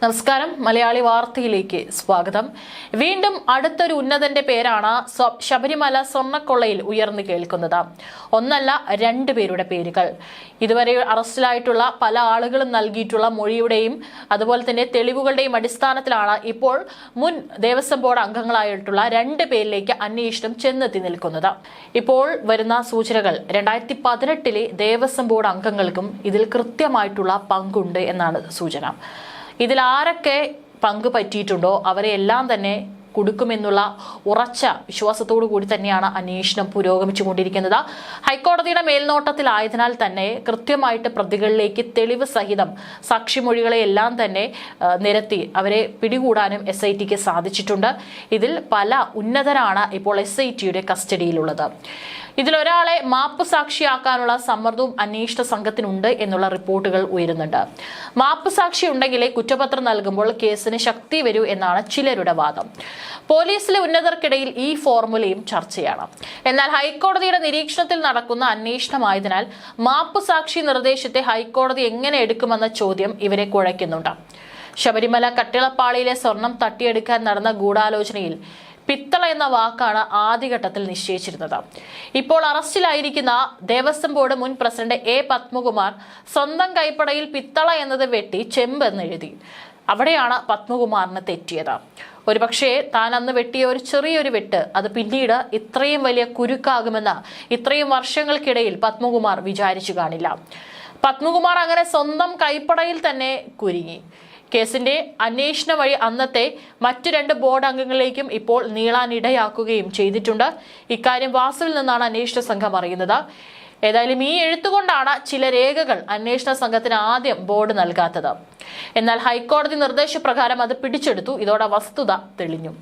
നമസ്കാരം, മലയാളി വാർത്തയിലേക്ക് സ്വാഗതം. വീണ്ടും അടുത്തൊരു ഉന്നതന്റെ പേരാണ് ശബരിമല സ്വർണ്ണക്കൊള്ളയിൽ ഉയർന്നു കേൾക്കുന്നത്. ഒന്നല്ല, രണ്ടുപേരുടെ പേരുകൾ. ഇതുവരെ അറസ്റ്റിലായിട്ടുള്ള പല ആളുകളും നൽകിയിട്ടുള്ള മൊഴിയുടെയും അതുപോലെ തന്നെ തെളിവുകളുടെയും അടിസ്ഥാനത്തിലാണ് ഇപ്പോൾ മുൻ ദേവസ്വം ബോർഡ് അംഗങ്ങളായിട്ടുള്ള 2 പേരിലേക്ക് അന്വേഷണം ചെന്നെത്തി നിൽക്കുന്നത്. ഇപ്പോൾ വരുന്ന സൂചനകൾ 2018 ദേവസ്വം ബോർഡ് അംഗങ്ങൾക്കും ഇതിൽ കൃത്യമായിട്ടുള്ള പങ്കുണ്ട് എന്നാണ് സൂചന. ഇതിൽ ആരൊക്കെ പങ്ക് പറ്റിയിട്ടുണ്ടോ അവരെ എല്ലാം തന്നെ കൊടുക്കുമെന്നുള്ള ഉറച്ച വിശ്വാസത്തോടു കൂടി തന്നെയാണ് അന്വേഷണം പുരോഗമിച്ചുകൊണ്ടിരിക്കുന്നത്. ഹൈക്കോടതിയുടെ മേൽനോട്ടത്തിലായതിനാൽ തന്നെ കൃത്യമായിട്ട് പ്രതികളിലേക്ക് തെളിവ് സഹിതം സാക്ഷിമൊഴികളെ എല്ലാം തന്നെ നിരത്തി അവരെ പിടികൂടാനും SITക്ക് സാധിച്ചിട്ടുണ്ട്. ഇതിൽ പല ഉന്നതരാണ് ഇപ്പോൾ SITയുടെ കസ്റ്റഡിയിലുള്ളത്. ഇതിലൊരാളെ മാപ്പ് സാക്ഷിയാക്കാനുള്ള സമ്മർദ്ദവും അന്വേഷണ സംഘത്തിനുണ്ട് എന്നുള്ള റിപ്പോർട്ടുകൾ ഉയരുന്നുണ്ട്. മാപ്പ് സാക്ഷി ഉണ്ടെങ്കിലേ കുറ്റപത്രം നൽകുമ്പോൾ കേസിന് ശക്തി വരൂ എന്നാണ് ചിലരുടെ വാദം. പോലീസിലെ ഉന്നതർക്കിടയിൽ ഈ ഫോർമുലയും ചർച്ചയാണ്. എന്നാൽ ഹൈക്കോടതിയുടെ നിരീക്ഷണത്തിൽ നടക്കുന്ന അന്വേഷണമായതിനാൽ മാപ്പ് സാക്ഷി നിർദ്ദേശത്തെ ഹൈക്കോടതി എങ്ങനെ എടുക്കുമെന്ന ചോദ്യം ഇവരെ കുഴയ്ക്കുന്നുണ്ട്. ശബരിമല കട്ടിളപ്പാളിയിലെ സ്വർണം തട്ടിയെടുക്കാൻ നടന്ന ഗൂഢാലോചനയിൽ പിത്തള എന്ന വാക്കാണ് ആദ്യഘട്ടത്തിൽ നിശ്ചയിച്ചിരുന്നത്. ഇപ്പോൾ അറസ്റ്റിലായിരിക്കുന്ന ദേവസ്വം ബോർഡ് മുൻ പ്രസിഡന്റ് A. പത്മകുമാർ സ്വന്തം കൈപ്പടയിൽ പിത്തള എന്നത് വെട്ടി ചെമ്പ് എന്ന് എഴുതി. അവിടെയാണ് പത്മകുമാറിന് തെറ്റിയത്. ഒരുപക്ഷെ താൻ അന്ന് വെട്ടിയ ഒരു ചെറിയൊരു വെട്ട് അത് പിന്നീട് ഇത്രയും വലിയ കുരുക്കാകുമെന്ന് ഇത്രയും വർഷങ്ങൾക്കിടയിൽ പത്മകുമാർ വിചാരിച്ചു കാണില്ല. പത്മകുമാർ അങ്ങനെ സ്വന്തം കൈപ്പടയിൽ തന്നെ കുരുങ്ങി. കേസിന്റെ അന്വേഷണ വഴി അന്നത്തെ മറ്റു 2 ബോർഡ് അംഗങ്ങളിലേക്കും ഇപ്പോൾ നീളാനിടയാക്കുകയും ചെയ്തിട്ടുണ്ട്. ഇക്കാര്യം വാസുവിൽ നിന്നാണ് അന്വേഷണ സംഘം അറിയുന്നത്. ഏതായാലും ഈ എഴുത്തുകൊണ്ടാണ് ചില രേഖകൾ അന്വേഷണ സംഘത്തിന് ആദ്യം ബോർഡ് നൽകാത്തത്. എന്നാൽ ഹൈക്കോടതി നിർദ്ദേശപ്രകാരം അത് പിടിച്ചെടുത്തു. ഇതോടെ വസ്തുത തെളിഞ്ഞു.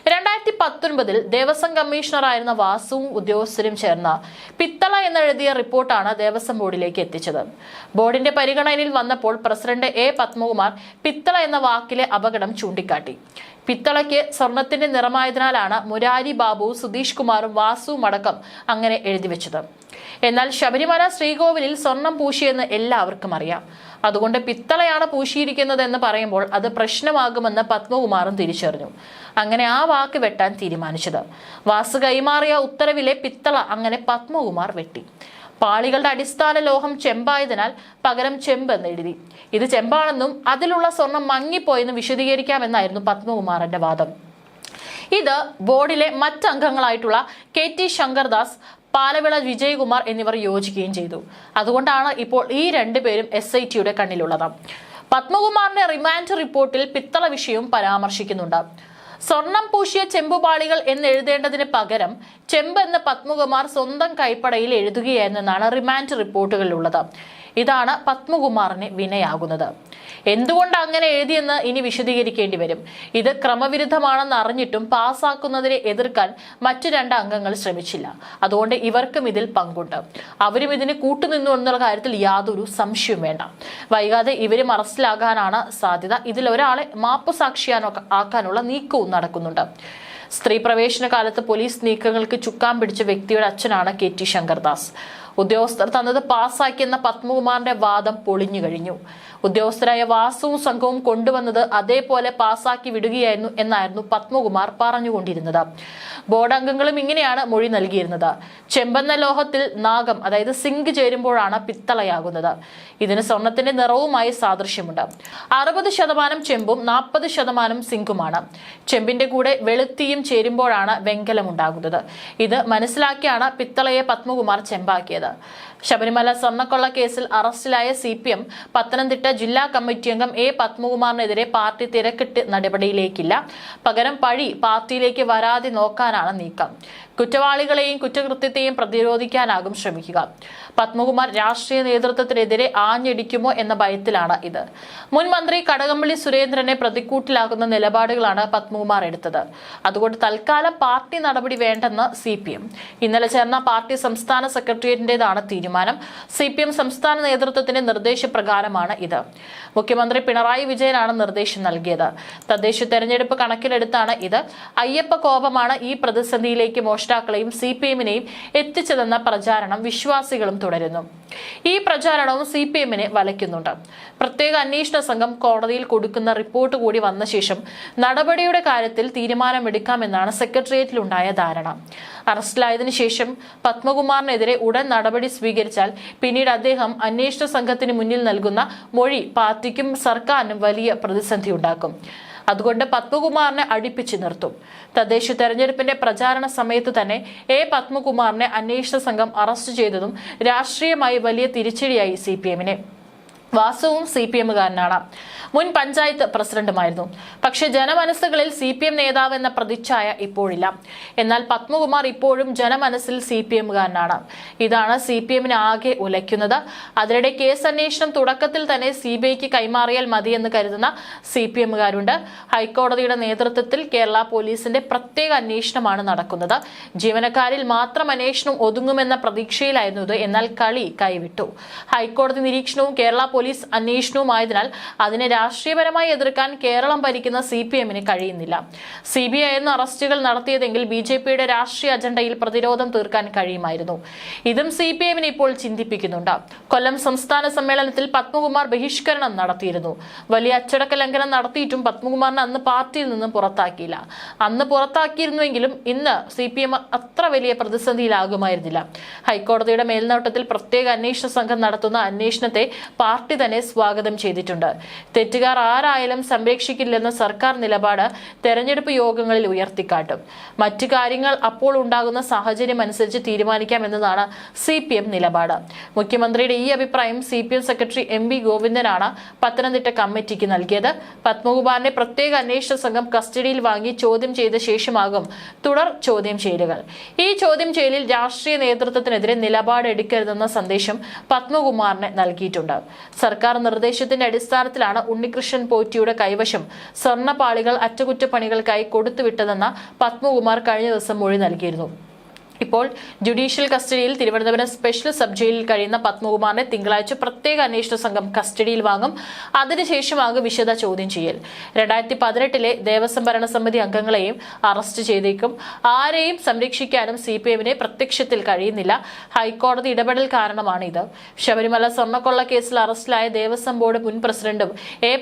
2019 ദേവസ്വം കമ്മീഷണറായിരുന്ന വാസുവും ഉദ്യോഗസ്ഥരും ചേർന്ന് പിത്തള എന്നെഴുതിയ റിപ്പോർട്ടാണ് ദേവസ്വം ബോർഡിലേക്ക് എത്തിച്ചത്. ബോർഡിന്റെ പരിഗണനയിൽ വന്നപ്പോൾ പ്രസിഡന്റ് A. പത്മകുമാർ പിത്തള എന്ന വാക്കിലെ അപകടം ചൂണ്ടിക്കാട്ടി. പിത്തളയ്ക്ക് സ്വർണത്തിന്റെ നിറമായതിനാലാണ് മുരാരി ബാബു, സുധീഷ് കുമാറും വാസുവും അടക്കം അങ്ങനെ എഴുതിവെച്ചത്. എന്നാൽ ശബരിമല ശ്രീകോവിലിൽ സ്വർണം പൂശിയെന്ന് എല്ലാവർക്കും അറിയാം. അതുകൊണ്ട് പിത്തളയാണ് പൂശിയിരിക്കുന്നത് എന്ന് പറയുമ്പോൾ അത് പ്രശ്നമാകുമെന്ന് പത്മകുമാറും തിരിച്ചറിഞ്ഞു. അങ്ങനെ ആ വാക്ക് വെട്ടാൻ തീരുമാനിച്ചത്. വാസു കൈമാറിയ ഉത്തരവിലെ പിത്തള അങ്ങനെ പത്മകുമാർ വെട്ടി. പാളികളുടെ അടിസ്ഥാന ലോഹം ചെമ്പായതിനാൽ പകരം ചെമ്പ് എന്ന് എഴുതി. ഇത് ചെമ്പാണെന്നും അതിലുള്ള സ്വർണം മങ്ങിപ്പോയെന്നും വിശദീകരിക്കാമെന്നായിരുന്നു പത്മകുമാറിന്റെ വാദം. ഇത് ബോർഡിലെ മറ്റംഗങ്ങളായിട്ടുള്ള KT ശങ്കർദാസ്, പാലവിള വിജയകുമാർ എന്നിവർ യോജിക്കുകയും ചെയ്തു. അതുകൊണ്ടാണ് ഇപ്പോൾ ഈ 2 പേരും SITയുടെ കണ്ണിലുള്ളത്. പത്മകുമാറിന്റെ റിമാൻഡ് റിപ്പോർട്ടിൽ പിത്തള വിഷയവും പരാമർശിക്കുന്നുണ്ട്. സ്വർണം പൂശിയ ചെമ്പുപാളികൾ എന്ന് എഴുതേണ്ടതിന് പകരം ചെമ്പ് എന്ന് പത്മകുമാർ സ്വന്തം കൈപ്പടയിൽ എഴുതുകയായിരുന്നെന്നാണ് റിമാൻഡ് റിപ്പോർട്ടുകളിലുള്ളത്. ഇതാണ് പത്മകുമാറിന് വിനയാകുന്നത്. എന്തുകൊണ്ട് അങ്ങനെ എഴുതിയെന്ന് ഇനി വിശദീകരിക്കേണ്ടി വരും. ഇത് ക്രമവിരുദ്ധമാണെന്ന് അറിഞ്ഞിട്ടും പാസ്സാക്കുന്നതിനെ എതിർക്കാൻ മറ്റു 2 അംഗങ്ങൾ ശ്രമിച്ചില്ല. അതുകൊണ്ട് ഇവർക്കും ഇതിൽ പങ്കുണ്ട്. അവരും ഇതിന് കൂട്ടുനിന്നു എന്നുള്ള കാര്യത്തിൽ യാതൊരു സംശയവും വേണ്ട. വൈകാതെ ഇവരും അറസ്റ്റിലാകാനാണ് സാധ്യത. ഇതിൽ ഒരാളെ മാപ്പ് സാക്ഷിയാക്കാനുള്ള നീക്കവും നടക്കുന്നുണ്ട്. സ്ത്രീ പ്രവേശന കാലത്ത് പോലീസ് നീക്കങ്ങൾക്ക് ചുക്കാൻ പിടിച്ച വ്യക്തിയുടെ അച്ഛനാണ് KT ശങ്കർദാസ്. ഉദ്യോഗസ്ഥർ തന്നത് പാസ്സാക്കിയെന്ന പത്മകുമാറിന്റെ വാദം പൊളിഞ്ഞു കഴിഞ്ഞു. ഉദ്യോഗസ്ഥരായ വാസുവും സംഘവും കൊണ്ടുവന്നത് അതേപോലെ പാസ്സാക്കി വിടുകയായിരുന്നു എന്നായിരുന്നു പത്മകുമാർ പറഞ്ഞുകൊണ്ടിരുന്നത്. ബോർഡ് അംഗങ്ങളും ഇങ്ങനെയാണ് മൊഴി നൽകിയിരുന്നത്. ചെമ്പെന്ന ലോഹത്തിൽ നാഗം, അതായത് സിങ്ക് ചേരുമ്പോഴാണ് പിത്തളയാകുന്നത്. ഇതിന് സ്വർണത്തിന്റെ നിറവുമായി സാദൃശ്യമുണ്ട്. 60% ചെമ്പും 40% സിങ്കുമാണ്. ചെമ്പിന്റെ കൂടെ വെളുത്തിയും ചേരുമ്പോഴാണ് വെങ്കലം ഉണ്ടാകുന്നത്. ഇത് മനസ്സിലാക്കിയാണ് പിത്തളയെ പത്മകുമാർ ചെമ്പാക്കിയത്. ശബരിമല സ്വർണ്ണക്കൊള്ള കേസിൽ അറസ്റ്റിലായ CPM പത്തനംതിട്ട ജില്ലാ കമ്മിറ്റി അംഗം A. പത്മകുമാറിനെതിരെ പാർട്ടി തിരക്കിട്ട് നടപടിയിലേക്കില്ല. പകരം പഴി പാർട്ടിയിലേക്ക് വരാതെ നോക്കാനാണ് നീക്കം. കുറ്റവാളികളെയും കുറ്റകൃത്യത്തെയും പ്രതിരോധിക്കാനാകും ശ്രമിക്കുക. പത്മകുമാർ രാഷ്ട്രീയ നേതൃത്വത്തിനെതിരെ ആഞ്ഞടിക്കുമോ എന്ന ഭയത്തിലാണ് ഇത്. മുൻ മന്ത്രി കടകംപള്ളി സുരേന്ദ്രനെ പ്രതിക്കൂട്ടിലാക്കുന്ന നിലപാടുകളാണ് പത്മകുമാർ എടുത്തത്. അതുകൊണ്ട് തൽക്കാലം പാർട്ടി നടപടി വേണ്ടെന്ന് CPM. ഇന്നലെ ചേർന്ന പാർട്ടി സംസ്ഥാന സെക്രട്ടേറിയറ്റിന്റേതാണ് തീരുമാനം. CPM സംസ്ഥാന നേതൃത്വത്തിന്റെ നിർദ്ദേശപ്രകാരമാണ് ഇത്. മുഖ്യമന്ത്രി പിണറായി വിജയനാണ് നിർദ്ദേശം നൽകിയത്. തദ്ദേശ തെരഞ്ഞെടുപ്പ് കണക്കിലെടുത്താണ് ഇത്. അയ്യപ്പ കോപമാണ് ഈ പ്രതിസന്ധിയിലേക്ക് മോഷ്ടാക്കളെയും CPM-നെയും എത്തിച്ചതെന്ന പ്രചാരണം വിശ്വാസികളും തുടരുന്നു. ഈ പ്രചാരണവും CPM-നെ വലയ്ക്കുന്നുണ്ട്. പ്രത്യേക അന്വേഷണ സംഘം കോടതിയിൽ കൊടുക്കുന്ന റിപ്പോർട്ട് കൂടി വന്ന ശേഷം നടപടിയുടെ കാര്യത്തിൽ തീരുമാനമെടുക്കാമെന്നാണ് സെക്രട്ടേറിയറ്റിലുണ്ടായ ധാരണ. അറസ്റ്റിലായതിനു ശേഷം പത്മകുമാറിനെതിരെ ഉടൻ നടപടി സ്വീകരിച്ചാൽ പിന്നീട് അദ്ദേഹം അന്വേഷണ സംഘത്തിന് മുന്നിൽ നൽകുന്ന മൊഴി പാർട്ടിക്കും സർക്കാരിനും വലിയ പ്രതിസന്ധി ഉണ്ടാക്കും. അതുകൊണ്ട് പത്മകുമാറിനെ അടുപ്പിച്ചു നിർത്തും. തദ്ദേശ തെരഞ്ഞെടുപ്പിന്റെ പ്രചാരണ സമയത്ത് തന്നെ പത്മകുമാറിനെ അന്വേഷണ സംഘം അറസ്റ്റ് ചെയ്തതും രാഷ്ട്രീയമായി വലിയ തിരിച്ചടിയായി CPM-നെ. വാസുവും CPM-കാരനാണ്. മുൻ പഞ്ചായത്ത് പ്രസിഡന്റുമായിരുന്നു. പക്ഷെ ജനമനസ്സുകളിൽ CPM നേതാവ് എന്ന പ്രതിച്ഛായ ഇപ്പോഴില്ല. എന്നാൽ പത്മകുമാർ ഇപ്പോഴും ജനമനസ്സിൽ CPM-കാരനാണ്. ഇതാണ് CPM-നെ ആകെ ഉലയ്ക്കുന്നത്. അതിനിടെ കേസ് അന്വേഷണം തുടക്കത്തിൽ തന്നെ CBIക്ക് കൈമാറിയാൽ മതിയെന്ന് കരുതുന്ന CPM-കാരുണ്ട്. ഹൈക്കോടതിയുടെ നേതൃത്വത്തിൽ കേരള പോലീസിന്റെ പ്രത്യേക അന്വേഷണമാണ് നടക്കുന്നത്. ജീവനക്കാരിൽ മാത്രം അന്വേഷണം ഒതുങ്ങുമെന്ന പ്രതീക്ഷയിലായിരുന്നു ഇത്. എന്നാൽ കളി കൈവിട്ടു. ഹൈക്കോടതി നിരീക്ഷണവും കേരള പോലീസ് അന്വേഷണവുമായതിനാൽ അതിനെ രാഷ്ട്രീയപരമായി എതിർക്കാൻ കേരളം ഭരിക്കുന്ന CPM-ന് കഴിയുന്നില്ല. CBI ആയിരുന്നു അറസ്റ്റുകൾ നടത്തിയതെങ്കിൽ BJP-യുടെ രാഷ്ട്രീയ അജണ്ടയിൽ പ്രതിരോധം തീർക്കാൻ കഴിയുമായിരുന്നു. ഇതും CPM-നെ ഇപ്പോൾ ചിന്തിപ്പിക്കുന്നുണ്ട്. കൊല്ലം സംസ്ഥാന സമ്മേളനത്തിൽ പത്മകുമാർ ബഹിഷ്കരണം നടത്തിയിരുന്നു. വലിയ അച്ചടക്ക ലംഘനം നടത്തിയിട്ടും പത്മകുമാറിനെ അന്ന് പാർട്ടിയിൽ നിന്നും പുറത്താക്കിയില്ല. അന്ന് പുറത്താക്കിയിരുന്നുവെങ്കിലും ഇന്ന് CPM അത്ര വലിയ പ്രതിസന്ധിയിലാകുമായിരുന്നില്ല. ഹൈക്കോടതിയുടെ മേൽനോട്ടത്തിൽ പ്രത്യേക അന്വേഷണ സംഘം നടത്തുന്ന അന്വേഷണത്തെ പാർട്ടി തന്നെ സ്വാഗതം ചെയ്തിട്ടുണ്ട്. തെറ്റുകാർ ആരായാലും സംരക്ഷിക്കില്ലെന്ന സർക്കാർ നിലപാട് തെരഞ്ഞെടുപ്പ് യോഗങ്ങളിൽ ഉയർത്തിക്കാട്ടും. മറ്റു കാര്യങ്ങൾ അപ്പോൾ ഉണ്ടാകുന്ന സാഹചര്യം അനുസരിച്ച് തീരുമാനിക്കാമെന്നതാണ് CPM നിലപാട്. മുഖ്യമന്ത്രിയുടെ ഈ അഭിപ്രായം CPM സെക്രട്ടറി MV ഗോവിന്ദനാണ് പത്തനംതിട്ട കമ്മിറ്റിക്ക് നൽകിയത്. പത്മകുമാറിനെ പ്രത്യേക അന്വേഷണ സംഘം കസ്റ്റഡിയിൽ വാങ്ങി ചോദ്യം ചെയ്ത ശേഷമാകും തുടർ ചോദ്യം ചെയ്യലുകൾ. ഈ ചോദ്യം ചെയ്യലിൽ രാഷ്ട്രീയ നേതൃത്വത്തിനെതിരെ നിലപാടെടുക്കരുതെന്ന സന്ദേശം പത്മകുമാറിന് നൽകിയിട്ടുണ്ട്. സർക്കാർ നിർദ്ദേശത്തിന്റെ അടിസ്ഥാനത്തിലാണ് ഉണ്ണികൃഷ്ണൻ പോറ്റിയുടെ കൈവശം സ്വർണ്ണപ്പാളികൾ അറ്റകുറ്റപ്പണികൾക്കായി കൊടുത്തുവിട്ടതെന്ന പത്മകുമാർ കഴിഞ്ഞ ദിവസം മൊഴി നൽകിയിരുന്നു. ഇപ്പോൾ ജുഡീഷ്യൽ കസ്റ്റഡിയിൽ തിരുവനന്തപുരം സ്പെഷ്യൽ സബ് ജയിലിൽ കഴിയുന്ന പത്മകുമാറിനെ തിങ്കളാഴ്ച പ്രത്യേക അന്വേഷണ സംഘം കസ്റ്റഡിയിൽ വാങ്ങും. അതിനുശേഷമാകും വിശദ ചോദ്യം ചെയ്യൽ. 2018 ദേവസ്വം ഭരണസമിതി അംഗങ്ങളെയും അറസ്റ്റ് ചെയ്തേക്കും. ആരെയും സംരക്ഷിക്കാനും CPM-നെ പ്രത്യക്ഷത്തിൽ കഴിയുന്നില്ല. ഹൈക്കോടതി ഇടപെടൽ കാരണമാണ് ഇത്. ശബരിമല സ്വർണ്ണക്കൊള്ള കേസിൽ അറസ്റ്റിലായ ദേവസ്വം ബോർഡ് മുൻ പ്രസിഡന്റും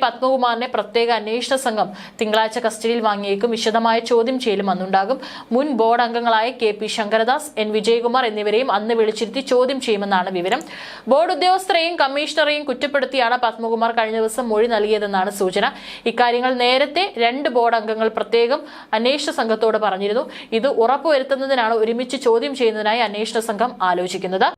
പത്മകുമാറിനെ പ്രത്യേക അന്വേഷണ സംഘം തിങ്കളാഴ്ച കസ്റ്റഡിയിൽ വാങ്ങിയേക്കും. വിശദമായ ചോദ്യം ചെയ്യലും അന്നുണ്ടാകും. മുൻ ബോർഡ് അംഗങ്ങളായ KP ശങ്കരദാസ്, N വിജയകുമാർ എന്നിവരെയും അന്ന് വിളിച്ചിരുത്തി ചോദ്യം ചെയ്യുമെന്നാണ് വിവരം. ബോർഡ് ഉദ്യോഗസ്ഥരെയും കമ്മീഷണറെയും കുറ്റപ്പെടുത്തിയാണ് പത്മകുമാർ കഴിഞ്ഞ ദിവസം മൊഴി നൽകിയതെന്നാണ് സൂചന. ഇക്കാര്യങ്ങൾ നേരത്തെ 2 ബോർഡ് അംഗങ്ങൾ പ്രത്യേകം അന്വേഷണ സംഘത്തോട് പറഞ്ഞിരുന്നു. ഇത് ഉറപ്പുവരുത്തുന്നതിനാണ് ഒരുമിച്ച് ചോദ്യം ചെയ്യുന്നതിനായി അന്വേഷണ സംഘം ആലോചിക്കുന്നത്.